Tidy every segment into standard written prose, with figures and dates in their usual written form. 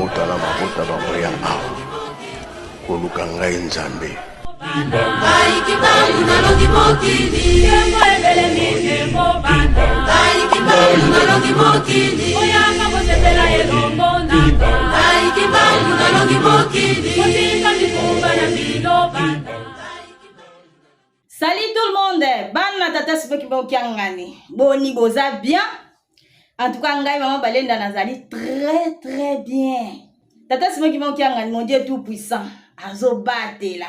otala mabota bango ya awa koluka ngai nzambe. Salut tout le monde, bana tata sipo kibo kiangani. Boni boza bien. En tout cas ngai maman balenda nazali très bien. Tata sipo kibo kiangani, mon Dieu tout puissant. Azo batela.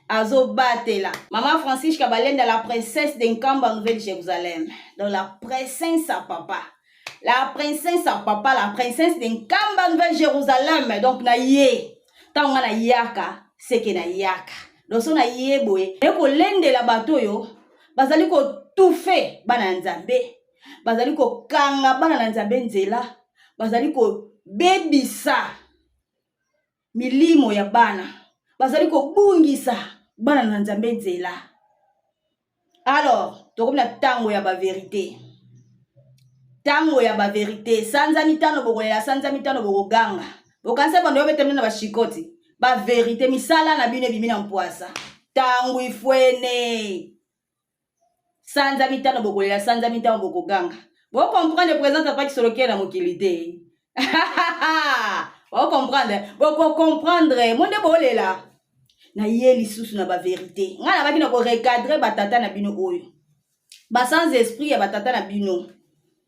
Azo batela. Maman Francisca balenda la princesse d'Enkamba Nouvelle-Jérusalem. Donc la princesse à papa. La princesse à papa, la princesse d'Enkamba Nouvelle-Jérusalem. Donc na ye. Tanga na yaka, seke na yaka. Donc so na ye boye. Eko lende la bato yo. Bazali ko toufe bana nzambe. Bazali ko kanga bana nzambe nzela. Bazali ko bebisa milimo ya bana. Bazali ko bungisa bana na nzambe nzela. Alors, tokomna tango ya ba vérité. Tango ya ba vérité. Sanza mitano bokolela, sanza mitano bokoganga. Bokanse bando yobetemna na ba shikoti. Ba vérité misala na bino bimina mpoasa. Tango ifwene. Sanza mitano bokolela, sanza mitano bokoganga. Bo comprendre présente pas qui solo na mokilité. Bo comprendre, bo comprendre, monde bolela. Na ye lisusu na ba vérité. Ngana baki na ko recadrer batata na bino oyo. Ba sans esprit ya batata na bino.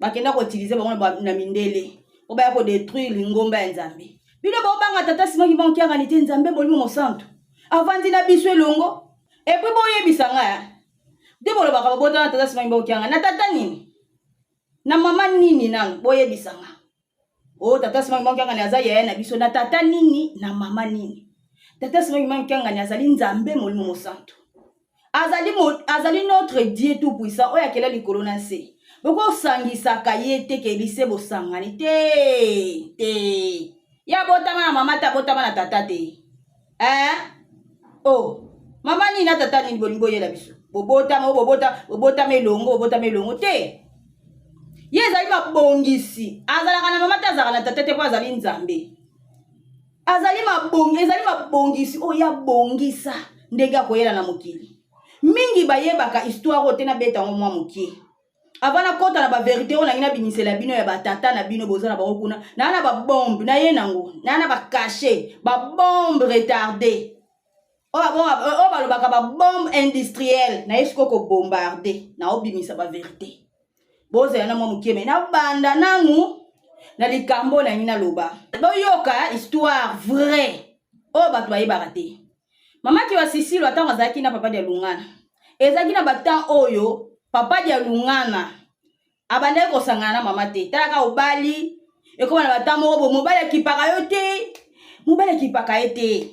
Bakenda ko utiliser bango na mindele. O ba ya ko détruire lingomba ya Nzambe. Bino ba banga tata sima ki banki yanganité Nzambe bolimo mosanto. Avandi na biso elongo. Et puis boye bisanga ya. Debo lo baka bota na tata sima ki banki yanga. Na tata nini? Na mama nini nang boye bisanga. Oh tata sima ki banki yanga aza ya na biso na tata nini na mama nini. Tata sima ki banki yanga azali Nzambe molimo mosanto. Azali notre Dieu tout puissant. Oya kela likolo na se. Boko sangisa kayete ke lise bo sangani te. Ya botama na mama ta botama na tata te. Oh, mama ni na tata ni bolingo yela biso. Bobota melongo te. Ye zali mabongisi. Azala kana mama ta zala na tata te kwa zali Nzambe. Azali mabongisi o ya bongisa ndega koyela na mokili. Mingi bayebaka histoire ote na beta mwa mokie. Avana kota na ba vérité on ngina bimisela bino ya batata na bino bozana ba okuna na ba bombe na ye nango na ba caché ba bombe retardée o ba lobaka ba bombe industrielle na esko ko bombarder na obimisa ba vérité bozana na mwa mokie me na banda nangu na likambo na ngina loba boyoka histoire vraie o ba toye barate. Mama ki wa Sisilo atanga zaki na papa dia lungana. Ezaki na batan oyo papa dia lungana. Abande ko sangana mama te. Talaka obali ekoma na batan mo mobali kipaka yote. Mobali kipaka ete.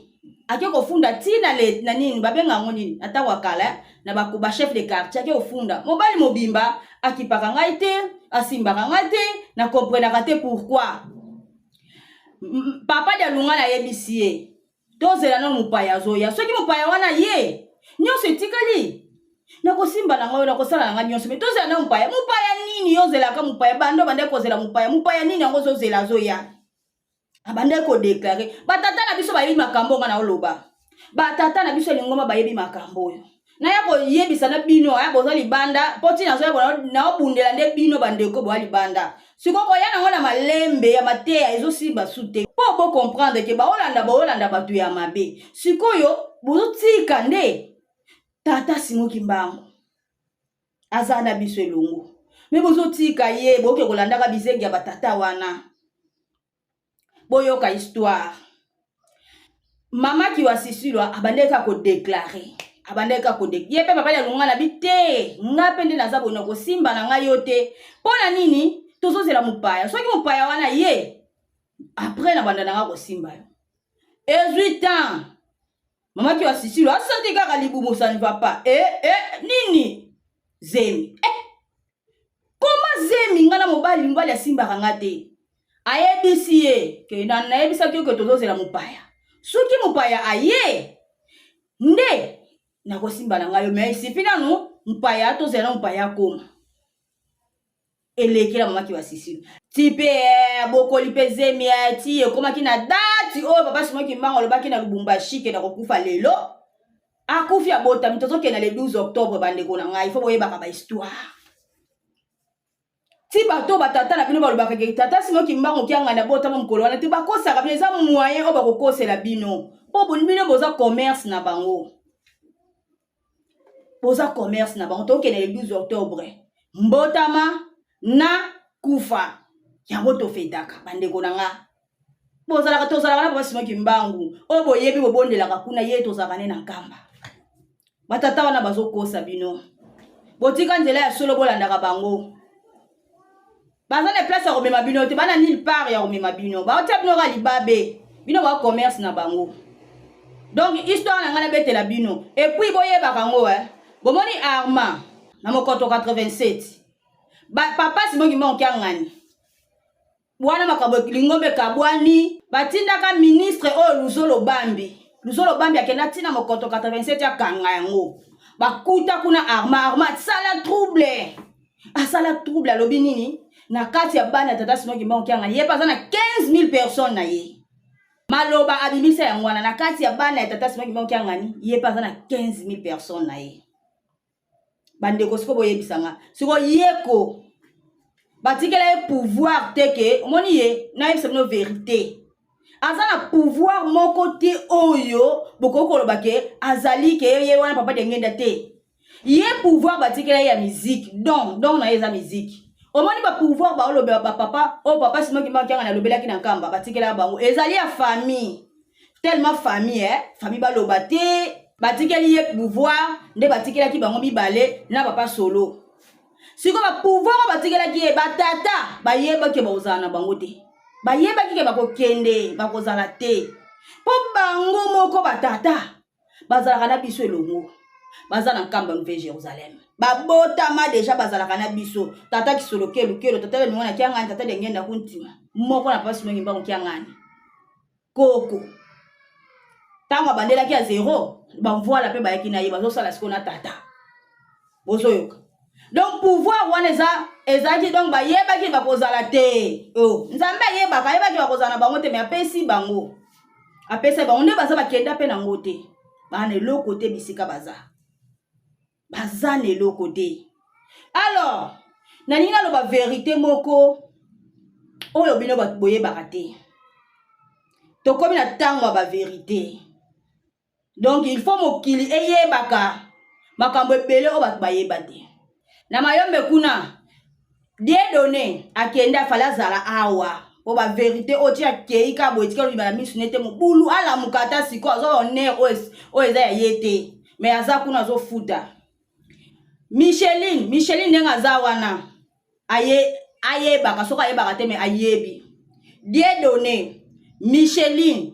Ake ko funda tina le na nini babenga ngoni ata wakala na bakuba chef de quartier ake ofunda. Mobali mobimba akipaka ngai te, asimbaka ngai te, na comprendre te pourquoi. Papa dia lungana yebisie. Tozela na mupaya zoya. Soki mupaya wana ye. Nyonso etikali. Na kosimba na ngoyo na kosala na nga nyonso. Me tozela na mupaya. Mupaya nini yozela ka mupaya bando bande kozela mupaya. Mupaya nini yango zozela zoya. Abande ko déclarer. Batata na biso bayebi makambo nga na oloba. Batata na biso lingoma bayebi makambo yo. Na ya ko yebisa na bino ya bozali banda. Poti na zoya na obundela nde bino bandeko bo ali banda. Sikoko yana ngona malembe ya mateya ezosimba sute. Po comprendre ke baolanda batu ya mabe. Sikoyo bozotika nde tata Simoki Mbango azana biso elongo. Me bozotika ye boke kolanda ka bizengi ya batata wana. Boyoka histoire. Mama ki wa Sisilo abandeka ko déclarer. Ye pe papa ya lungana bite. Ngape nde nazabo na kosimba na ngai yote. Pona nini? Tozozela mupaya. Soki mupaya wana ye. Après na banda na kosimba yo. 18 ans. Mama ki wa Sisilo asante kaka libumu ça ne va pas. Nini? Zemi. Comment Zemi ngana mobali asimba kanga te? Ayebisi ye ke na yebisa ki ko tozozela mupaya. Soki mupaya aye. Nde na kosimba na ngayo mais sifina no mupaya tozela mupaya koma. eleki la mama ki basisili ti pe bokoli pe zemi ti ekomaki na dati oyo papa Simon Kimbangu alobaki na Lubumbashi ke na kokufa lelo akufi abotami tozokenda le 12 octobre bandeko na ngai ifo boyebaka bahistoire ti bato batata na bino balobaka ke tata Simon Kimbangu kianga na botama mokolo wana ti bakosaka bino eza moyen oyo bakokosela bino mpo bino boza commerce na bango boza commerce na bango tokenda le 12 octobre mbotama na kufa yango tofetaka bandeko na nga tozalaka na papa Simon Kimbangu oyo boyebi bobondelaka kuna ye tozalaka ne na nkamba batata wana bazokosa bino botika nzela ya solo bolandaka bango baza na place ya komema bino te bana nulle part ya komema bino baotia bino ka libabe bino ba commerce na bango donc histoire na nga na betela bino et puis boyebaka ngo bomoni Arma na mokoto 87 papa Simon Kimbangu kiangani wana makambo lingombe kabwani batindaka ministre oyo Luzolo Bambi akenda tina mokoto 87 ya kanga yango bakuta kuna Arma asala trouble alobi nini na kati ya bana tata Simon Kimbangu kiangani ye paza na 15000 personnes na ye maloba abimisa yango wana na kati ya bana ya tata Simon Kimbangu kiangani ye paza na 15000 personnes na ye bandeko siko boyebisanga siko yeko batikela ye pouvoir teke omoni ye na yebisa bino vérité aza na pouvoir moko te oyo bokokoloba ke azali ke ye wana papa dengenda te ye pouvoir batikela ye ya musique donc na ye eza musique omoni ba pouvoir baolobela papa o papa Simon Kimbangu kianga na lobelaki na nkamba batikela bango ezali ya famille tellement famille famille baloba te batikeli ye pouvoir nde batikelaki bango mibale na papa solo siko ba pouvoir batikelaki ye batata bayebaki bakozala na bango te bayebaki ke bakokende bakozala te po bango moko batata bazalaka na biso elongo baza na nkamba Nouvelle Jérusalem babotama deja bazalaka na biso tata Kisolo kelo tata le mwana kiangani tata dengenda kuntima moko na papa Simon Kimbangu kiangani koko tango bandelaki ya 0 bamvoila pe bayaki na ye bazosala siko na tata bozoyoka donc pouvoir wana ezaki donc bayebaki bakozala te nzambe ayebaki bakozala na bango te mais apesi bango nde baza bakenda pe nango te bana eloko te bisika baza na eloko te alors naningi naloba vérité moko oyo bino boyebaka te tokomi na ntango ya bavérité donc il faut mokili eyebaka makambo ebele oyo bato bayeba te na mayombe kuna Dieudonné akenda fala zala awa po bavérité oyo ti akei ka boye tika lobi bana misu nete mobulu alamuka ata siko azo oner oyo eza ya ye te mais aza kuna azofuta Micheline ndenge aza wana ayebaka soko ayebaka te mais ayebi Dieudonné Micheline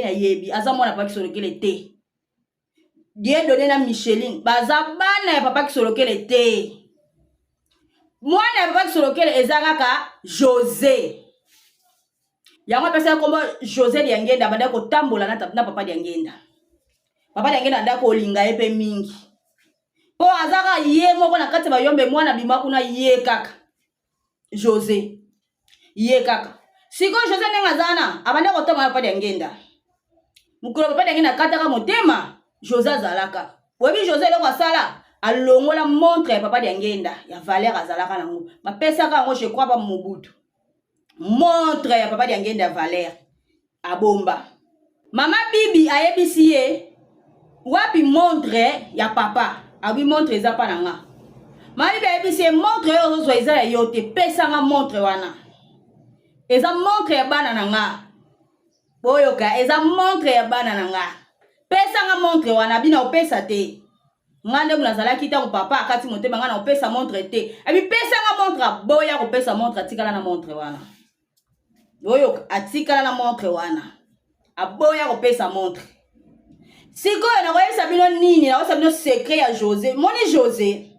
ayebi aza mwana papa Kisolokele te Dieudonné na Micheline baza bana ya papa Kisolokele te mwana ya papa Kisolokele eza kaka José yango pesa kombo José Diangenda banda kotambola na papa Diangenda ndako olinga ye pe mingi po azaka ye moko na kati bayombe mwana bima kuna ye kaka José ye kaka siko José ndenge azana abanda kotama papa Diangenda mukolo papa Diangenda kataka motema José azalaka webi José loko asala alongola montre ya papa Diangenda ya valeur azalaka nango bapesaka yango je crois pas Mobutu montre ya papa Diangenda ya valeur abomba mama bibi ayebisi ye wapi montre ya papa abi montre eza pa nanga mama bibi ayebisi ye montre oyo eza ya yo te pesanga montre wana eza montre ya bana nanga boyoka eza montre ya bana nanga pesanga montre wana bina opesa te ngande munazalaki ta papa akati motema ngana opesa montre te abi pesanga montre boya kopesa montre atikala na montre wana boyoka atikala na montre wana aboya kopesa montre sikoyo na koyesa bino nini na koyesa bino secret ya José moni José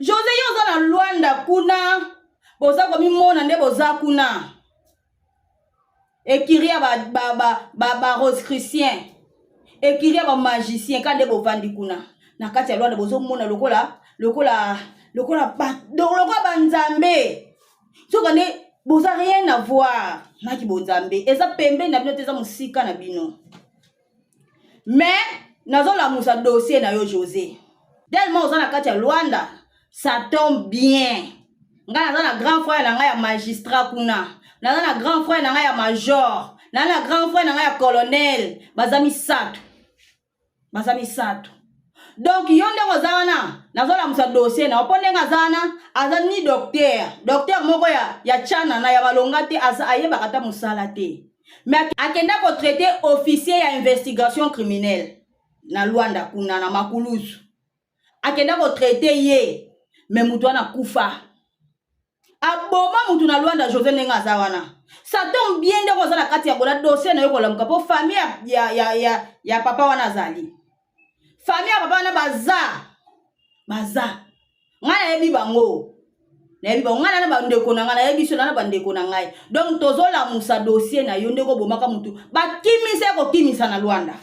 yo oza na Luanda kuna boza komimona nde boza kuna ekiria ba Rosicrucien ekiria ba magicien kande bovandi kuna na kati ya Luanda bozo mona lokola lokola banzambe sokande boza rien à voir naki bonzambe eza pembe na bino teza musika na bino mais nazolamusa dossier na yo José tellement oza na kati ya Luanda ça tombe bien nga naza na grand frère na ngai ya magistrat kuna naza na grand frère na ngai ya major naza na grand frère na ngai ya colonel baza misato donc yo ndenge oza wana nazolamusa dossier na opo ndenge aza wana aza ni docteur moko ya chana na ya balonga te ayebaka ata mosala te mais akenda kotraite officier ya investigation criminelle na Luanda kuna na Makulusu akenda kotraite ye mais mutu wana kufa aboma mutu na Luanda José ndenge aza wana ça tombe bien ndenge oza na kati ya kola dossier na yo kolamuka po famille ya papa wana azali famille ya papa wana baza nga nayebi bango nga na bandeko na nga nayebi so na bandeko na ngai donc tozolamusa dossier na yo ndeko bomaka mutu bakimisa ekokimisa na Luanda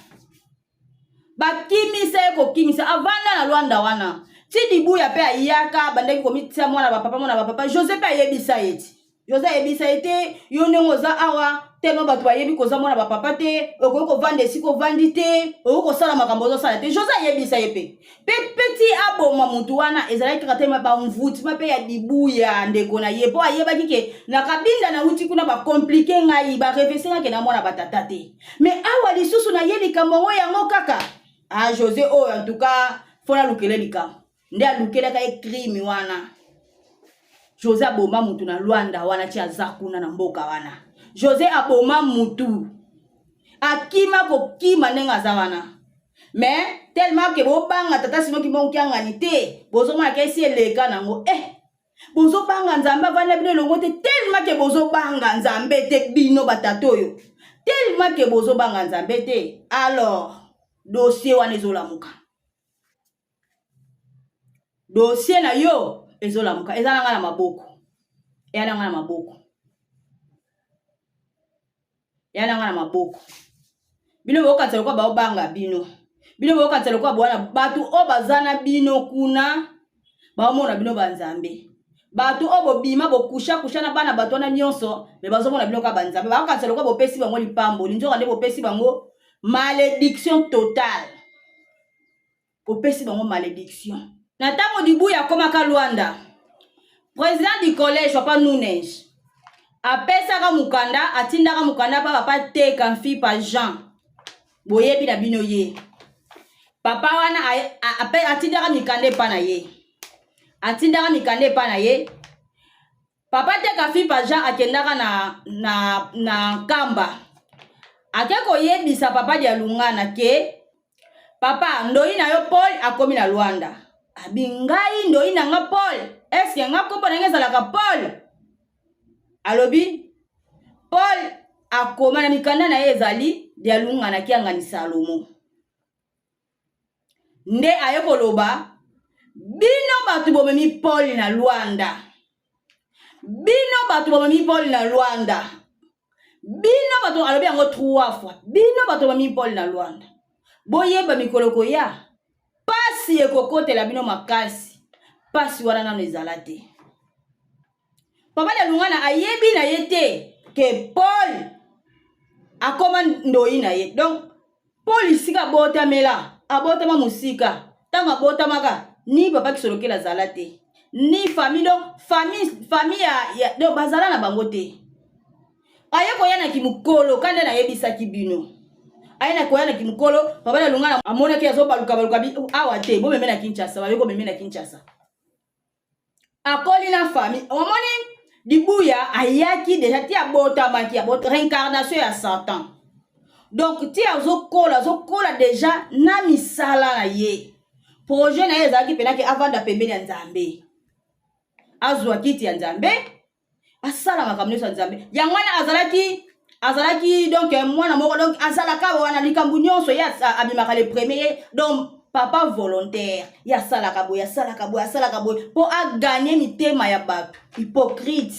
bakimisa avanda na Luanda wana ti dibuya pe ayaka bandeki komitisa mwana bapapa José pe ayebisa eti José ayebisa ete yo ndenge oza awa tellement bato bayebi koza mwana bapapa te okoki kovanda esika ovandi te okoki kosala makambo ozosala te José ayebisa ye pe peti aboma mutu wana ezalaki kaka te bamvutima mpe ya dibuya ndeko na ye mpo ayebaki ke na kabinda na uti kuna bakomplike ngai barefesengaki na mwana batata te mais awa lisusu na ye likambo ngo yango kaka José oyo en tout cas fona lukele likambo nde alukelaka ye crime wana José aboma mutu na Luanda wana ti aza kuna na mboka wana José aboma mutu akima kokima ndenge aza wana mais tellement que bobanga tata simoki mbongo kiangani te bozomona ke si eleka nango bozobanga nzambe avanda bino elongo te tellement que bozobanga nzambe te bino batata oyo tellement que bozobanga nzambe te alors dossier wana ezolamuka dossier na yo ezolamuka eza nanga na maboko yana na maboko bino bokatsela kwa baobanga bino bokatsela kwa bwana batu o bazana bino kuna baomona bino banzambe batu o bobima bokusha na bana bato na nyonso me bazomona bino kwa banzambe bokatsela kwa bopesi bango lipambo linzoka nde bopesi bango malédiction totale bopesi bango malédiction na tango dibuya komaka Luanda président du collège papa Nunes apesaka mukanda atindaka mukanda pa papa teka mfi pa Jean boyebi na bino ye papa wana atindaka mikande pa na ye papa teka mfi pa Jean akendaka na kamba akeko yebisa papa dia lungana ke papa ndoi na yo Paul akomi na Luanda abingai ndoi na nga Paul eske nga kombo na ngezalaka Paul alobi Paul akoma na mikanda na ye ezali dia lungana kiangani Salomo nde ayekoloba bino batu bomemi Paul na Luanda bino batu alobi yango 3 fois bino batu bomemi Paul na Luanda boyeba mikoloko ya pasi ekokotela bino makasi pasi wana nano ezala te papa de lungana ayebi na ye te ke Paul akoma ndoi na ye donc Paul isika abotama musika tanga botamaka ni papa kisolokela zala te ni famille donc famille ya donc bazala na bango te ayeko yana kimukolo kande na yebisaki bino ayena koyana kimukolo papa de lungana amona ki azobaluka awa te bo memena Kinshasa bayeko memena Kinshasa akoli na famille omoni dibuya ayaki déjà ti abotamaki réincarnation ya Satan donc ti azokola déjà na misala na ye projet na ye ezalaki penaki avanda pembeni ya Nzambe azwa kiti ya Nzambe asala makambo nyonso ya Nzambe yango wana azalaki donc mwana moko donc azalaka wana likambo nyonso ye abimaka le premier donc papa volontaire ya salaka boye po a gagner mitema ya bato hypocrite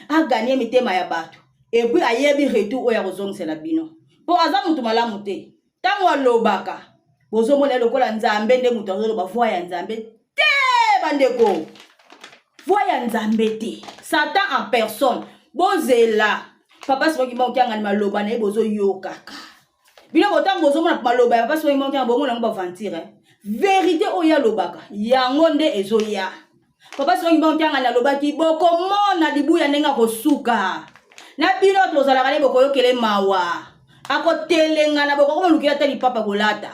a gagner mitema ya bato et puis ayebi retour oya kozongisela bino po aza mutu malamu te tango alobaka bozomona lokola Nzambe nde mutu azoloba voix ya Nzambe te bandeko. Voya nzambe te. Satan en personne. Bozela. Papa soki ba okianga ni maloba na bozo yo kaka. Bino botam bozo mona maloba papa soki ba okianga bongo na ba ventire. Vérité oya lobaka. Yango nde ezoya. Papa soki ba okianga na lobaki boko mona dibuya ndenga kosuka. Na bino tozala kale boko yokele mawa. Ako telenga na boko lukila tali papa kolata.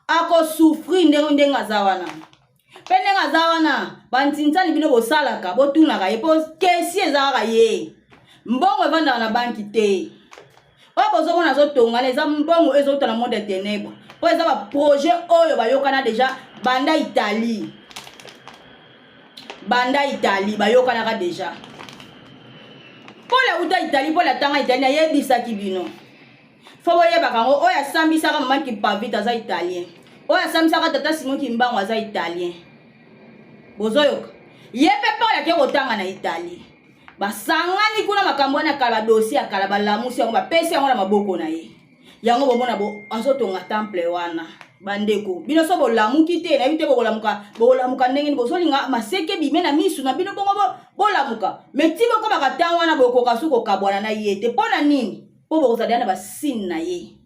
Ako souffrir ndenga zawana. Penenga zawana bantintsani bino bosalaka botunaka ye po kesi ezaka ye. Mbongo evanda na banki te. O bozo mona zo tonga eza mbongo ezota na monde ténèbres. Po eza ba projet oyo bayokana déjà banda Italie. Banda Italie bayokana ka déjà. Po la uta Italie po la tanga Italie yebisaki bino. Fo boyeba kango oya sambisaka mama ki pavita za italien. Oya sambisaka tata Simon ki mbango za italien. Bozoyoka. Yepe po la ke kotanga na Italie. Basangani kuna makambo na kala dossier akala balamusi yango bapesi yango na maboko na ye. Yango bomona bo azotonga temple wana. Bandeko. Bino so bolamuki te na bite bolamuka ndenge bozolinga maseke bime na misu na bino bongo bolamuka. Metimo ko bakatanga wana bokoka suko kabwana na yete. Pona nini? Po bokozala na basine na ye.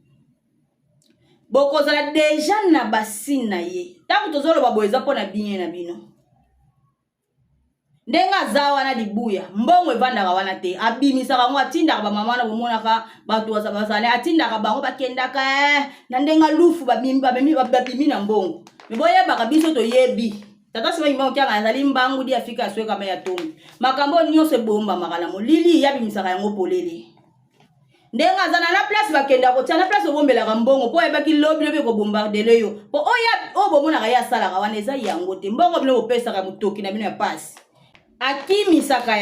Bokozala deja na basine na ye. Tango tozolo baboeza pona bien na bino. Ndenga zawa na dibuya mbongo evandaka wana te abimisaka ngo atindaka ba mama na bomonaka bato basabasane atindaka bango bakendaka na ndenga lufu babimi na mbongo meboyebaka biso toyebi tata sima imba okianga azali mbangu di afika aswe kama ya tomi makambo nyonso bomba makala molili yabimisaka yango polele ndenga zana na place bakenda kotia na place obombelaka mbongo po yebaki lobi ko bombardele yo po oya o bomonaka ya salaka wana eza yango te mbongo bino bopesaka mutoki na bino ya pasi akimisaka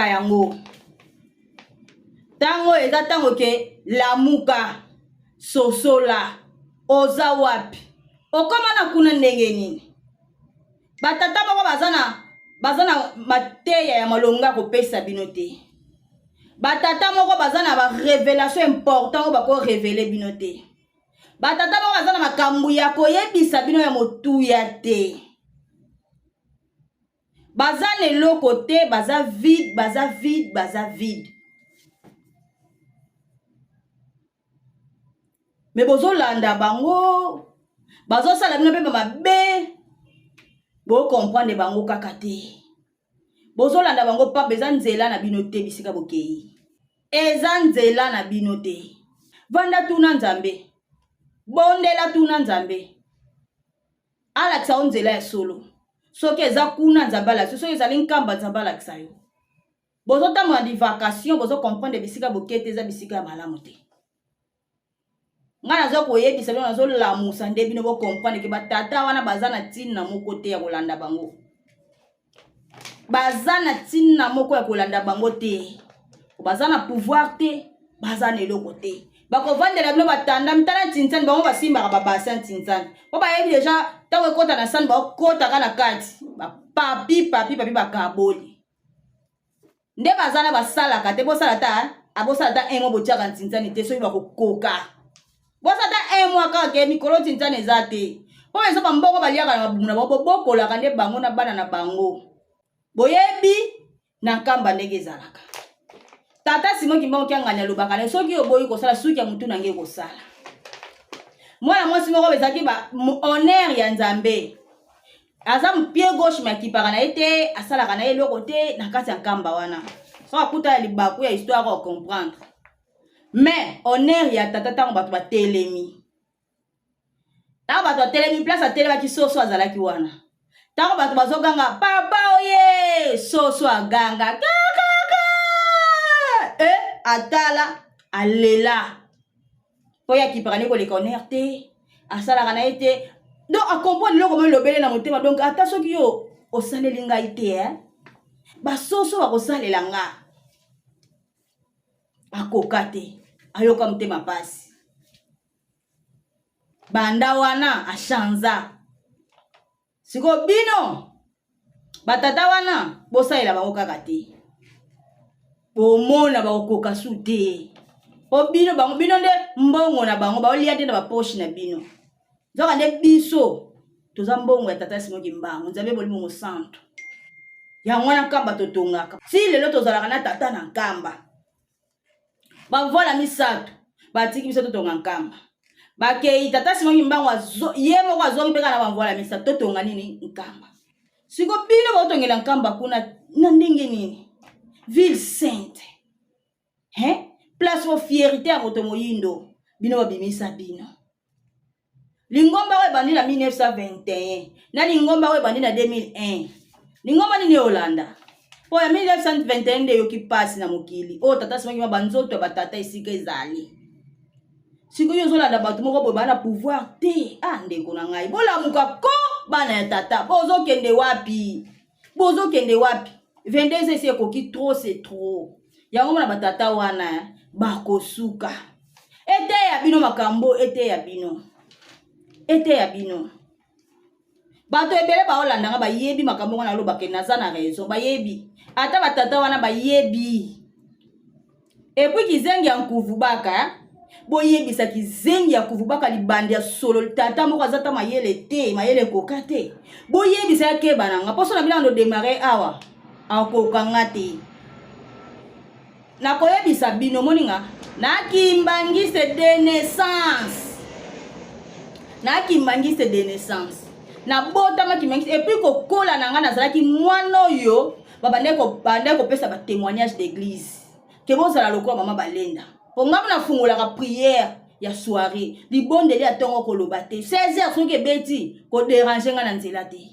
yango tango eza tango ke lamuka sosola oza wapi okoma na kuna ndenge nini batata bako bazana mateya ya malonga kopesa bino te batata moko bazana ba révélation important bako révéler bino te batata bako bazana makambu ya koyebisa bino ya motuya te baza neloko te baza vide me bozolanda bango bazosala bino mpe mabe bokomprendre bango kaka te bozolanda bango pa eza nzela na bino te bisika bokei eza nzela na bino te vanda tuna nzambe bondela tuna nzambe alakisa o nzela ya solo soki eza kuna nzambe alakisa soki ezali nkamba nzambe alakisa yo bozotambola di vacation bozokomprendre bisika bokei te eza bisika ya malamu te nga nazo koyebisa bino nazolamusa nde bino bokomprendre ke batata wana baza na ntina moko te ya kolanda bango baza na ntina moko ya kolanda bango te baza na pouvoir te baza na eloko te bakovandela bino batanda mitala ntinsani bango basimbaka babasa ntinsani po bayebi deja ntango ekota na sani bakotaka na kati papi bakaboli nde baza na basalaka te bosala ta emo botiaka ntinsani te soki bakokoka bosala ta emo kaka ke mikolo ntinsani eza te po beso bambongo baliaka na babumu na bango bokolaka nde bango na bana na bango boyebi na nkamba ndenge ezalaka tata Simon Kimbangu kianganya alobaka na soki oboyi kosala suki ya mutu nange kosala mwana mwasi moko bezaki ba honneur ya nzambe aza pied gauche makipaka na ete asalaka na eloko te na kati ya nkamba wana so akuta ya libaku ya histoire ko comprendre mais honneur ya tata tango bato batelemi tango bato batelemi place atelemaki soso azalaki wana tango bato bazoganga papa oye soso aganga atala alela po ya kipakani koleka honneur te asalaka na ye te donc akomprendre loko mo lobele na motema donc ata soki yo osaleli ngai te basoso bakosalela nga akoka te ayoka motema pasi banda wana achanza siko bino batata wana bosalela bango kaka te bomona bakokoka su te po bino nde mbongo na bango baolia te na bapoche na bino zoka nde biso toza mbongo ya tata Simon Kimbangu nzambe bolimo mo santo ya mwana nkamba totongaka si lelo tozalaka na tata na nkamba bavola misato batiki biso totonga nkamba bakei tata Simon Kimbangu ye moko azongi mpe kana bavola misato totonga nini nkamba siko bino baotongela nkamba kuna na ndenge nini ville sainte place o fierté ya moto moyindo bino babimisa bino lingomba we bandi na 1921 na lingomba we bandi na 2001 lingomba nini Holanda po ya 1921 nde yoki pasi na mokili o tata Simon Kimbangu banzoto batata esika ezali siko yo zolanda bato moko boye bana pouvoir te ndeko na ngai bolamuka ko bana ya tata bozokende wapi 22 esi ekoki trop c'est trop yango mona batata wana bakosuka ete ya bino makambo ete ya bino bato ebele baolandanga bayebi makambo wana alobake naza na raison bayebi ata batata wana bayebi epui kizengi ya nkuvu baka boyebisa kizengi ya kuvu baka libandi ya solo tata moko azata mayele te mayele koka te boyebisa yake bananga poso na bila ndo démarrer awa akokanga te na koyebisa bino moninga nakimbangise de naissance na bota makimbangise et puis kokola nanga nazalaki mwana oyo babande kopesa ba témoignage d'église ke bozala lokola mama balenda pongamu na fungolaka prière ya soirée libondeli atongo koloba te 16h soki ebeti kodéranger nga na nzela te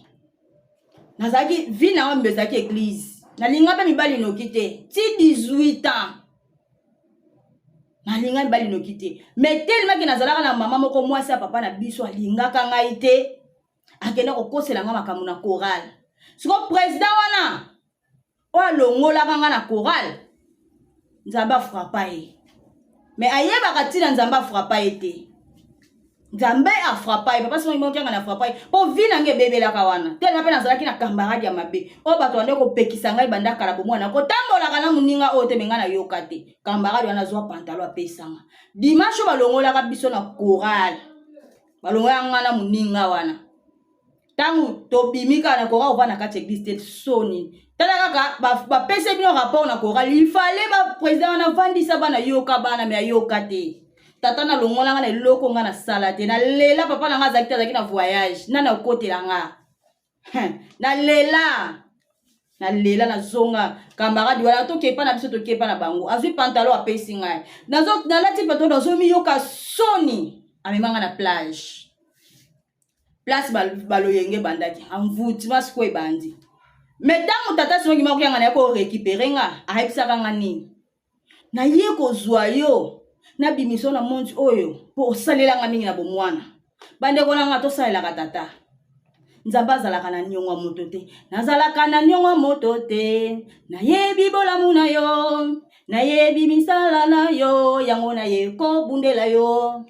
nazalaki vi na ngo mbezaki église nalinga mpe mibali noki te ti 18 ans nalinga mibali noki te mais telemaki nazalaka na mama moko mwasi ya papa na biso alingaka ngai te akenda kokosela nga makambo na chorale siko président wana oyo alongolaka nga na chorale nzambe afrapa ye mais ayebaka ntina nzambe afrapa ye te nzambe afrapa ye papa Simon Kimbangu kianga na frapa ye po vi nange ebebelaka wana telema mpe nazalaki na kambarade ya mabe oyo bato bande kopekisa ngai banda kala bomwana kotambolaka na moninga oyo te menga nayoka te kambarade wana azwa pantalo apesanga dimanche oyo balongolaka biso na chorale balongolaka nga na moninga wana tangu tobimika na chorale ova na kati église te soni tala kaka bapese bino rapport na chorale il fallait ba président wana vandisa bana yoka bana me ayoka te tata na longola nga na eloko nga na sala te na lela papa na nga azalaki na voyage na okotela nga na lela na zonga kambaradi wana tokepa na biso tokepa na bango azwi pantalo apesi ngai nalati pantalo nazomiyoka soni amemanga na place baloyenge bandaki amvuti masiko ebandi mais tango tata Simon Kimbangu kianga na yako récupérer nga ayebisaka nga nini na ye kozwa yo na bimiso na monti oyo po osalelanga mingi na bomwana bandeko na nga tosalelaka tata nzambe azalaka na niongo moto te nazalaka na niongo moto te nayebi bolamu na yo nayebi misala na yo yango na ye kobundela yo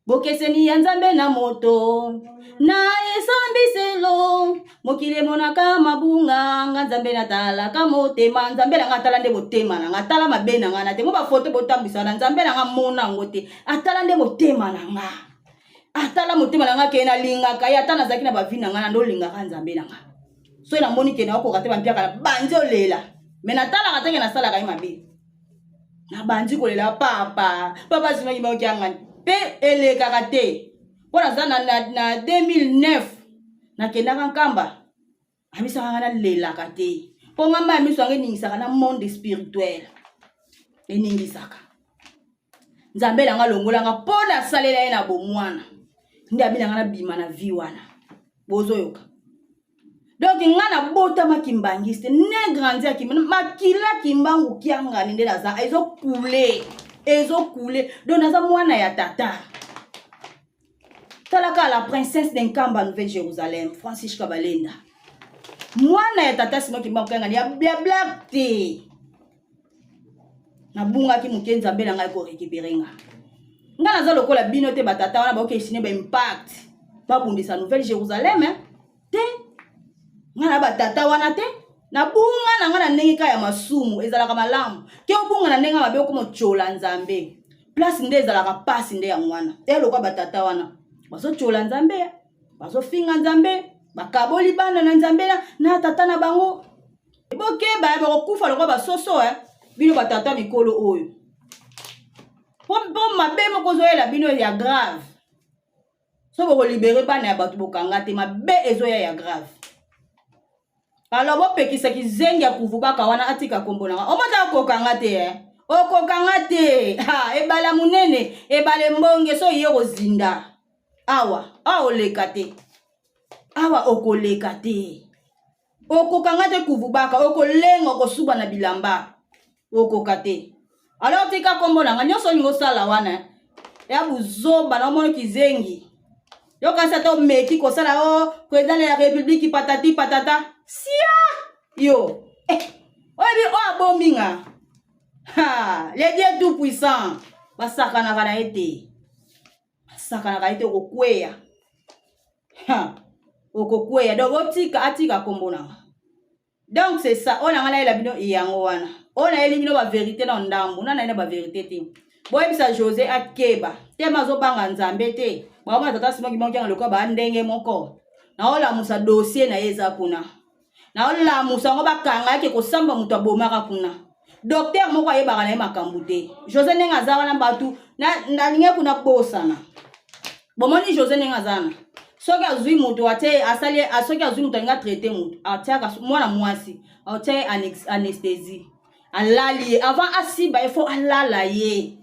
bokeseni ya nzambe na moto na esambiselo mokili monaka mabunga nga nzambe natalaka motema nzambe na nga atala nde motema na nga atala mabe na nga na te mo bafoto botambwisa na nzambe na nga mona yango te atala nde motema na nga atala motema na nga ke nalingaka ye ata nazalaki na bavi na nga na ndolingaka nzambe na nga so namoni ke naokoka te bampiaka na banzi olela me natalaka teke nasalaka ye mabe na banzi kolela papa Simon Kimbangu kianga pe elekaka te po naza na 2009 nakendaka nkamba amisaka nga nalelaka te po ngamba ya miso yango eningisaka na monde spirituel eningisaka nzambe na nga longolanga mpo nasalela ye na bomwana nde abinanga na bima na vi wana bozoyoka donc nga na botama kimbangiste ne grandi ya makila Kimbangu kianga nde naza ezokule donc naza mwana ya tata talaka la princesse d'Enkamba Nouvelle-Jérusalem Francis Kabalenda mwana ya tata Simon Kimbangu kianga ya blablabla te nabungaki moke nzambe na ngai ko récupérer nga naza lokola bino te batata wana bakesine ba impact babundisa Nouvelle-Jérusalem te nga na batata wana te nabunga na nga na ndenge ka ya masumu ezalaka malamu ke obunga na ndenge mabe okoma chola nzambe place nde ezalaka pasi nde ya mwana te lokola batata wana bazochola nzambe bazo finga nzambe bakaboli bana na nzambe na tata na bango bokeba bakokufa lokwa basoso bino batata mikolo oyo po mabe moko zoyela bino ya grave so bokolibere bana ya bato bokanga te mabe ezoya ya grave alors bopekisaki zengi ya kuvubaka wana atika kombo nanga omata okokanga te okokanga te ebala munene ebale mbonge so ye kozinda awa oleka te awa okoleka te okokanga te kuvubaka okolenga okosuba na bilamba okoka te alors tika kombo nanga nyonso ningo sala wana ya buzoba na omona kizengi yo kasi ata omeki kosala président de la république patati patata sia yo oyebi abominga les dieux tout puissant basakanaka na ye te okokweya okokweya donc atika kombo nanga donc c'est ça on a la bino yango wana on a éliminé la vérité dans ndambu na na ba vérité te boyebisa José akeba te mazobanga nzambe te bama tata simo kimonki ngaloka ba ndenge moko na ola musa dossier na yeza kuna na ola musa ngo bakanga yake kosamba mutu abomaka kuna docteur moko ayebaka na makambu te José nenga zawa na batu na linge kuna bosana bomoni José nenga zana soki azui mutu ate asali soki azui mutu nga traiter mutu ataka mwana mwasi ate anesthésie alali avant asiba il faut alala ye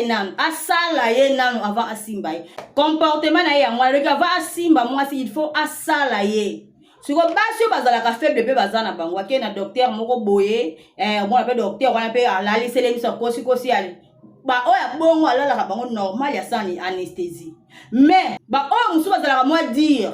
nanu asala ye nanu avant asimba ye comportement na ye ya mwana leki avant asimba mwasi il faut asala ye siko basi yo bazalaka faible pe bazana bango ake na docteur moko boye mwana pe docteur wana pe alali selemisa kosi ali ba oya bongo alalaka bango normal ya sani anesthésie mais ba oya musu bazalaka mwa dire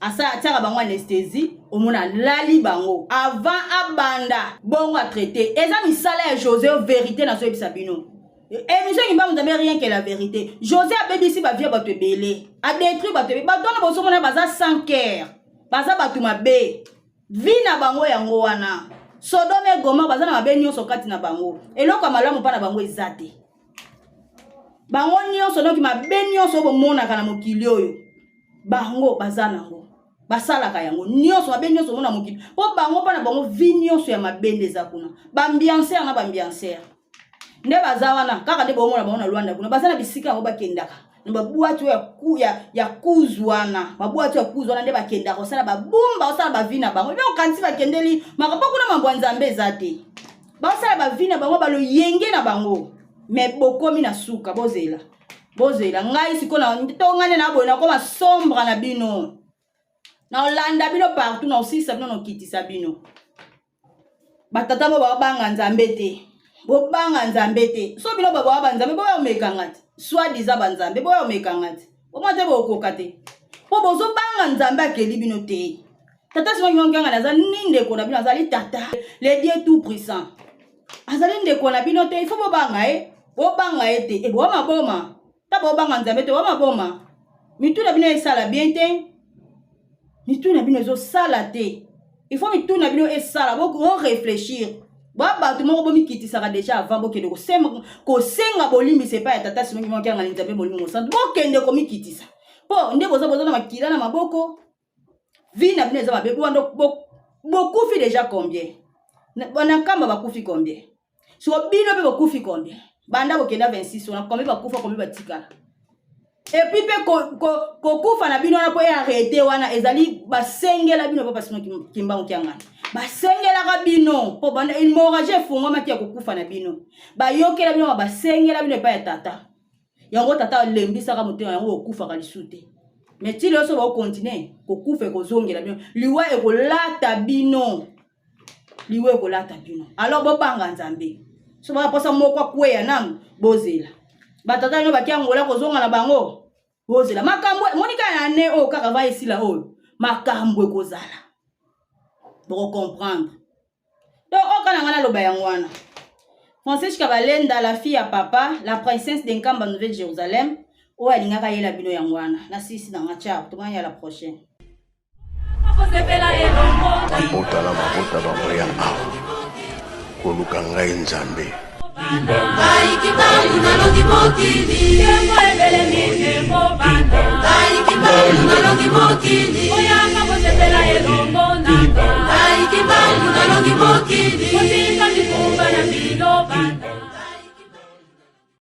asa ataka bango anesthésie omona lali bango avant abanda bongo a traité eza misala ya José vérité na so ebisa bino émission qui m'a jamais rien que la vérité José a bébisi ba vie bato belé a détruit bato na boso mona baza sans cœur baza bato mabe vi na bango yango wana Sodome et Gomorrhe baza na mabe nyonso kati na bango eloko malamu pa na bango ezate bango nyonso donc mabe nyonso bomona kana mokili oyo bango baza nango basalaka yango nyonso mabe nyonso mona mokili po bango pa na bango vi nyonso ya mabende za kuna bambianceur na bambianceur nde baza wana kaka nde bomona bango na Luanda kuna baza na bisika yango bakendaka na babuatu ya kuzwana babuatu ya kuzwana nde bakendaka kosala babumba osala bavina bango ibe okanisi bakendeli makapo kuna mambo ya nzambe ezate basala bavina bango baloyenge na bango me bokomi na suka bozela ngai sikona tongane na boye nakoma sombre na bino na olanda bino partout na osisa bino na okitisa bino batata bo babanga nzambe te bobanga nzambe te so bino baba nzambe boya omekanga te soit disant banzambe boya omekanga te bomate bokoka te po bozobanga nzambe akeli bino te tata simo nganga naza ninde ko na bino azali tata le Dieu tout puissant azali ndeko na bino te il faut bobanga te e boma boma ta bobanga nzambe te boma boma mitu na bino esala bien te mitu na bino zo sala te il faut mitu na bino esala boko réfléchir baba tout moko bomi kitisa déjà avant bokende ko senga bolimi c'est pas tata simo nganga nzambe bolimi mosantu bokende ko mikitisa po nde boza na makila na maboko vi na bino eza mabe bokufi déjà combien bona kamba bakufi combien so bino pe bakufi combien banda bokenda 26 on a combien bakufa combien batikala et puis pe ko kufa na bino na po arrêter wana ezali basengela bino papa sino kimbango kyangana basengela ka bino po banda hémorragie fungo maki ya kokufa na bino bayokela bino basengela bino pa ya tata yango tata lembisa ka mutema yango okufa ka lisute mais ti loso ba continuer kokufa ko zongela bino liwa e ko lata bino alors bobanga nzambe so ba posa moko kweya nanu bozela batata no bakiangola ko zonga na bango bozela makambo monika na ne o kaka va esila oyo makambo ekozala pour comprendre donc okana ngana loba yango wana Francis Kabalenda la fille à papa la princesse d'Enkamba Nouvelle-Jérusalem o alingaka yela bino yango wana na sisi na ngacha tumanya à la prochaine mabota bango ya awa koluka ngai nzambe bana Kaikimbangu nalongi mokili Yemo ebele minemo bana Kaikimbangu nalongi mokili Oyanga mosepela elongo nanga Kaikimbangu nalongi mokili Motika mikumba na milo bana